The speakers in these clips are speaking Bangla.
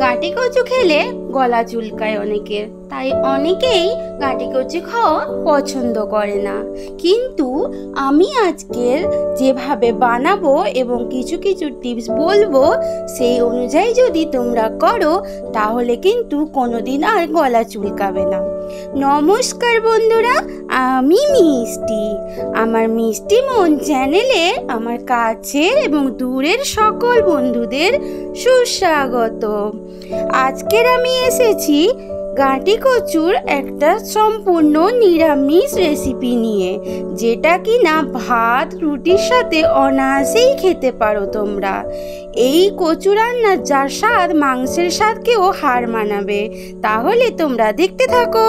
গাঁটি কচু খেলে গলা চুলকায় অনেকের, তাই অনেকেই গাঁটি কচু খাওয়া পছন্দ করে না। কিন্তু আমি আজকের যেভাবে বানাবো এবং কিছু কিছু টিপস বলবো, সেই অনুযায়ী যদি তোমরা করো তাহলে কিন্তু কোনোদিন আর গলা চুলকাবে না। নমস্কার বন্ধুরা, আমি মিষ্টি। আমার মিষ্টি মন চ্যানেলে আমার কাছের এবং দূরের সকল বন্ধুদের সুস্বাগত। আজকের আমি এসেছি গাঁটি কচুর একটা সম্পূর্ণ নিরামিষ রেসিপি নিয়ে, যেটা কি না ভাত রুটির সাথে অনায়াসেই খেতে পারো তোমরা। এই কচু রান্নার যার স্বাদ মাংসের স্বাদকেও হার মানাবে। তাহলে তোমরা দেখতে থাকো।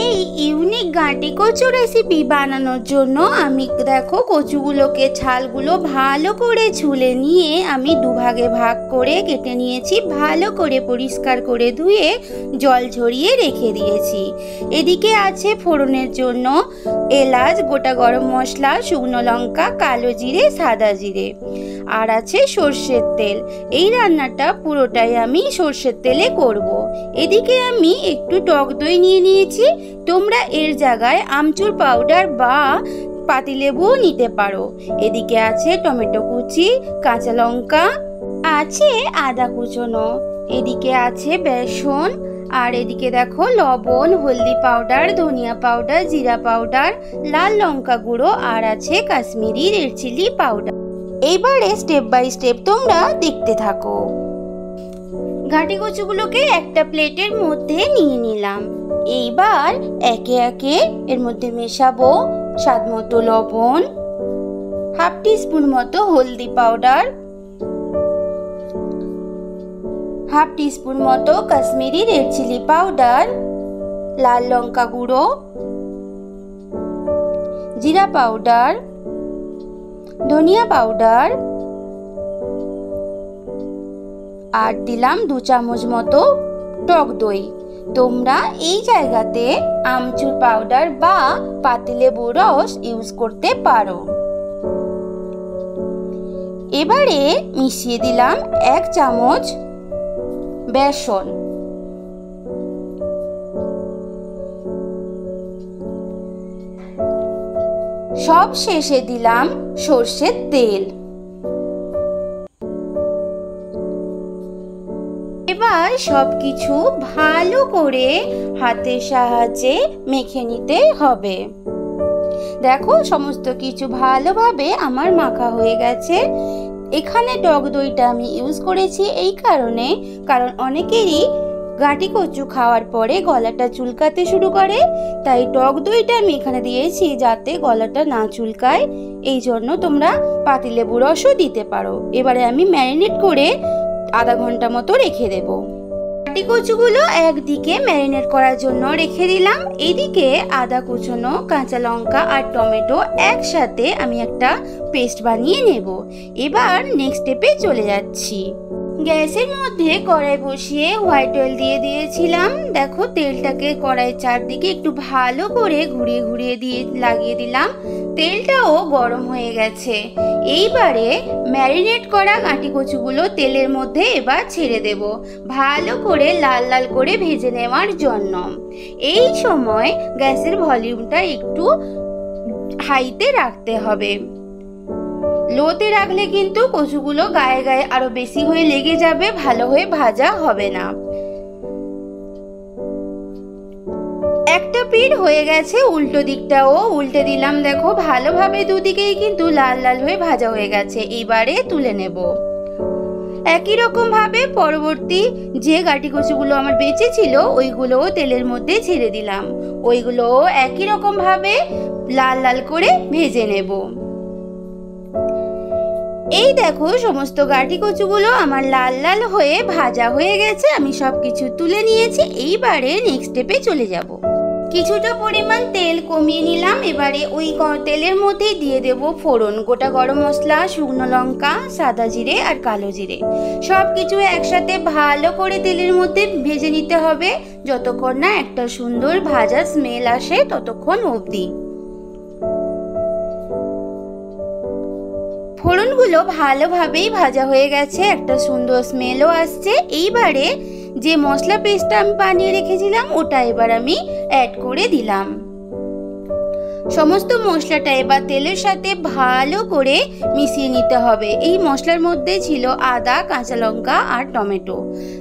এই ইউনিক গাঁটি কচু রেসিপি বানানোর জন্য আমি দেখো কচুগুলোকে ছালগুলো ভালো করে ছুলে নিয়ে আমি দুভাগে ভাগ করে কেটে নিয়েছি। ভালো করে পরিষ্কার করে ধুয়ে জল ঝরিয়ে রেখে দিয়েছি। এদিকে আছে ফোড়নের জন্য এলাচ, গোটা গরম মশলা, শুকনো লঙ্কা, কালো জিরে, সাদা জিরে, আর আছে সর্ষের তেল। এই রান্নাটা পুরোটাই আমি সর্ষের তেলে করব। এদিকে আমি একটু টক দই নিয়ে নিয়েছি। তোমরা এর জায়গায় আমচুর পাউডার বা পাতিলেবুও নিতে পারো। এদিকে আছে টমেটো কুচি, কাঁচা লঙ্কা, আছে আদা কুচনো, এদিকে আছে বেসন, আর এদিকে দেখো লবণ, হলদি পাউডার, ধনিয়া পাউডার, জিরা পাউডার, লাল লঙ্কা গুঁড়ো, আর আছে কাশ্মীরি রেড চিলি পাউডার। এইবারে স্টেপ বাই স্টেপ তোমরা দেখতে থাকো। গাঁটি কচুগুলোকে একটা প্লেটের মধ্যে নিয়ে নিলাম। এইবার একে একে এর মধ্যে মেশাবো স্বাদ মতো লবণ, হাফ টিস্পুন মতো হলদি পাউডার, হাফ টিস্পুন মতো কাশ্মীরি রেড চিলি পাউডার, লাল লঙ্কা গুঁড়ো, জিরা পাউডার, ধনিয়া পাউডার, আর দিলাম 2 চামচ মতো টক দই। তোমরা এই জায়গাতে আমচুর পাউডার বা পাতিলেবুর রস ইউজ করতে পারো। এবারে মিশিয়ে দিলাম 1 চামচ বেসন, সব শেষে দিলাম সর্ষের তেল। এবার সবকিছু ভালো করে হাতের সাহায্যে মেখে নিতে হবে। দেখো সমস্ত কিছু ভালোভাবে আমার মাখা হয়ে গেছে। এখানে টক দইটা আমি ইউজ করেছি এই কারণে, কারণ অনেকেরই গাঁটি কচু খাওয়ার পরে গলাটা চুলকাতে শুরু করে, তাই টক দইটা আমি এখানে দিয়েছি যাতে গলাটা না চুলকায়। এই জন্য তোমরা পাতিলেবু রসও দিতে পারো। এবারে আমি ম্যারিনেট করে আধা ঘন্টা মতো রেখে দেব। গাঁটি কচুগুলো একদিকে ম্যারিনেট করার জন্য রেখে দিলাম। এদিকে আদা কুচনো, কাঁচা লঙ্কা আর টমেটো একসাথে আমি একটা পেস্ট বানিয়ে নেব। এবার নেক্সট স্টেপে চলে যাচ্ছি। গ্যাসের মধ্যে কড়াই বসিয়ে হোয়াইট অয়েল দিয়ে দিয়েছিলাম। দেখো তেলটাকে কড়াইয়ের চারদিকে একটু ভালো করে ঘুরিয়ে ঘুরিয়ে লাগিয়ে দিলাম। তেলটাও গরম হয়ে গেছে। এইবারে ম্যারিনেট করা গাঁটি কচুগুলো তেলের মধ্যে এবার ছেড়ে দেব, ভালো করে লাল লাল করে ভেজে নেওয়ার জন্য। এই সময় গ্যাসের ভলিউমটা একটু হাইতে রাখতে হবে। লোতে রাখলে কিন্তু কচুগুলো গায়ে গায়ে আরো বেশি হয়ে লেগে যাবে, ভালো হয়ে ভাজা হবে না। একটা পিঠ হয়ে গেছে, উল্টো দিকটাও উল্টে দিলাম। দেখো ভালোভাবে দুদিকেই কিন্তু লাল লাল হয়ে ভাজা হয়ে গেছে। এইবারে তুলে নেব। একই রকম ভাবে পরবর্তী যে গাঁটি কচুগুলো আমার বেঁচে ছিল ওইগুলোও তেলের মধ্যে ছেড়ে দিলাম। ওইগুলোও একই রকম ভাবে লাল লাল করে ভেজে নেব। এই দেখো সমস্ত গাঁটি কচুগুলো আমার লাল লাল হয়ে ভাজা হয়ে গেছে। আমি সবকিছু তুলে নিয়েছি। এইবারে নেক্সট স্টেপে চলে যাব। কিছুটা পরিমাণ তেল কমিয়ে নিলাম। এবারে ওই তেলের মধ্যেই দিয়ে দেব ফোড়ন, গোটা গরম মশলা, শুকনো লঙ্কা, সাদা জিরে আর কালো জিরে। সব কিছু একসাথে ভালো করে তেলের মধ্যে ভেজে নিতে হবে, যতক্ষণ না একটা সুন্দর ভাজা স্মেল আসে ততক্ষণ অবধি। ফোড়ন টমেটোগুলো ভালোভাবেই ভাজা হয়ে গেছে, একটা সুন্দর স্মেলও আসছে। এইবারে যে মশলা পেস্টটা আমি বানিয়ে রেখেছিলাম ওটা এবার আমি অ্যাড করে দিলাম। সমস্ত মশলাটা এবার তেলের সাথে ভালো করে মিশিয়ে নিতে হবে। এই মশলার মধ্যে ছিল আদা, কাঁচা লঙ্কা আর টমেটো।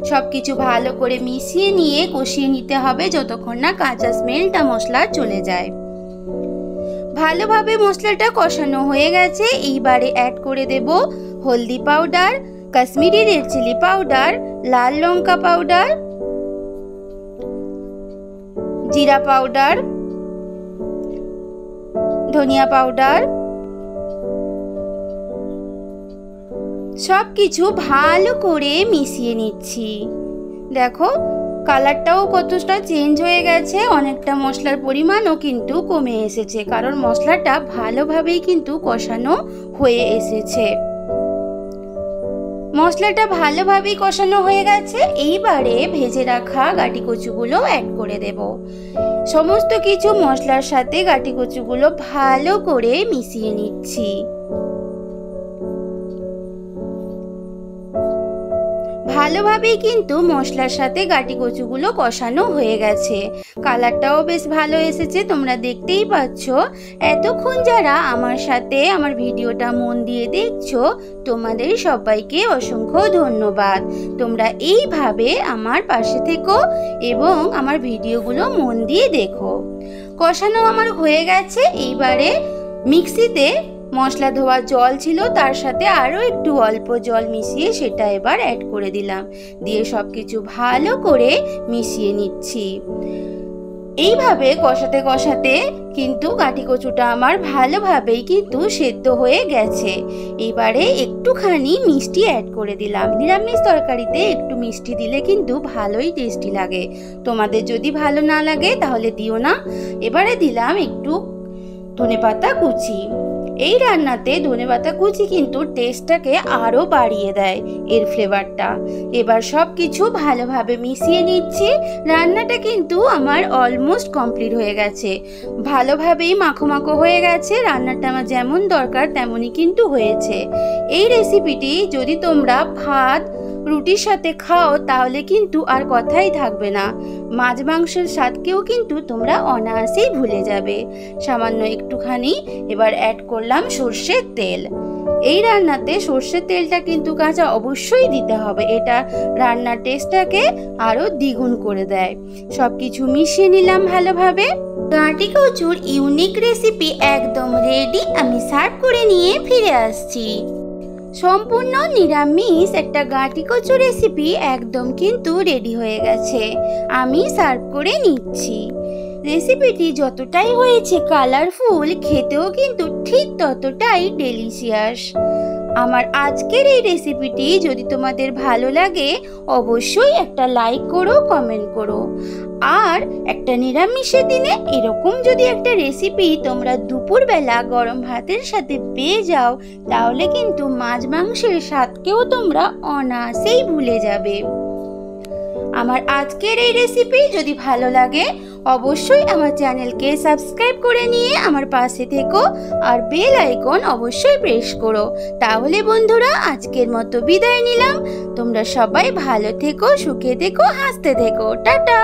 সব কিছু ভালো করে মিশিয়ে নিয়ে কষিয়ে নিতে হবে যতক্ষণ না কাঁচা স্মেলটা মশলার চলে যায়। ভালোভাবে মশলাটা কষানো হয়ে গেছে। এইবারে অ্যাড করে দেব হলদি powder, Kashmiri red chilli powder, লাল লঙ্কা পাউডার, জিরা পাউডার, ধনিয়া পাউডার। সব কিছু ভালো করে মিশিয়ে নিচ্ছি। দেখো কালারটাও কতটা চেঞ্জ হয়ে গেছে, অনেকটা মশলার পরিমাণও কিন্তু কমে এসেছে, কারণ মশলাটা ভালোভাবেই কিন্তু কষানো হয়ে এসেছে। মশলাটা ভালোভাবেই কষানো হয়ে গেছে। এইবারে ভেজে রাখা গাটি কচুগুলো অ্যাড করে দেব। সমস্ত কিছু মশলার সাথে গাটি কচুগুলো ভালো করে মিশিয়ে নিচ্ছি। ভালোভাবেই কিন্তু মশলার সাথে গাটি কচুগুলো কষানো হয়ে গেছে। কালারটাও বেশ ভালো এসেছে, তোমরা দেখতেই পাচ্ছ। এতক্ষণ যারা আমার সাথে আমার ভিডিওটা মন দিয়ে দেখছো তোমাদের সবাইকে অসংখ্য ধন্যবাদ। তোমরা এইভাবে আমার পাশে থেকো এবং আমার ভিডিওগুলো মন দিয়ে দেখো। কষানো আমার হয়ে গেছে। এইবারে মিক্সিতে মশলা ধোয়া জল ছিল, তার সাথে আরও একটু অল্প জল মিশিয়ে সেটা এবার অ্যাড করে দিলাম। দিয়ে সব কিছু ভালো করে মিশিয়ে নিচ্ছি। এইভাবে কষাতে কষাতে কিন্তু গাটি কচুটা আমার ভালোভাবেই কিন্তু সেদ্ধ হয়ে গেছে। এবারে একটুখানি মিষ্টি অ্যাড করে দিলাম। নিরামিষ তরকারিতে একটু মিষ্টি দিলে কিন্তু ভালোই টেস্টি লাগে। তোমাদের যদি ভালো না লাগে তাহলে দিও না। এবারে দিলাম একটু ধনেপাতা কুচি। এই রান্নাতে ধনেপাতা কুচি কিন্তু টেস্টটাকে আরও বাড়িয়ে দেয়, এর ফ্লেভারটা। এবার সব কিছু ভালোভাবে মিশিয়ে নিচ্ছি। রান্নাটা কিন্তু আমার অলমোস্ট কমপ্লিট হয়ে গেছে। ভালোভাবেই মাখো মাখো হয়ে গেছে। রান্নাটা আমার যেমন দরকার তেমনই কিন্তু হয়েছে। এই রেসিপিটি যদি তোমরা ভাত রুটির সাথে খাও তাহলে কিন্তু আর কথাই থাকবে না। মাছ মাংসের স্বাদকেও কিন্তু তোমরা অনায়াসেই ভুলে যাবে। সামান্য একটুখানি এবার অ্যাড করলাম সর্ষের তেল। এই রান্নাতে সর্ষের তেলটা কিন্তু কাঁচা অবশ্যই দিতে হবে, এটা রান্নার টেস্টটাকে আরও দ্বিগুণ করে দেয়। সব কিছু মিশিয়ে নিলাম ভালোভাবে। গাটি কচুর ইউনিক রেসিপি একদম রেডি। আমি সার্ভ করে নিয়ে ফিরে আসছি। সম্পূর্ণ নিরামিষ একটা গাটি কচু রেসিপি একদম কিন্তু রেডি হয়ে গেছে। আমি সার্ভ করে নিচ্ছি। রেসিপিটি যতটাই হয়েছে কালারফুল, খেতেও কিন্তু ঠিক ততটাই ডেলিশিয়াস। আমার আজকের এই রেসিপিটি যদি তোমাদের ভালো লাগে অবশ্যই একটা লাইক করো, কমেন্ট করো। আর একটা নিরামিষের দিনে এরকম যদি একটা রেসিপি তোমরা দুপুরবেলা গরম ভাতের সাথে পেয়ে যাও তাহলে কিন্তু মাছ মাংসের স্বাদকেও তোমরা অনায়াসেই ভুলে যাবে। আমার আজকের এই রেসিপি যদি ভালো লাগে অবশ্যই আমার চ্যানেলকে সাবস্ক্রাইব করে নিয়ে আমার পাশে থেকো আর বেল আইকন অবশ্যই প্রেস করো। তাহলে বন্ধুরা আজকের মতো বিদায় নিলাম। তোমরা সবাই ভালো থেকো, সুখে থেকো, হাসতে থেকো। টাটা।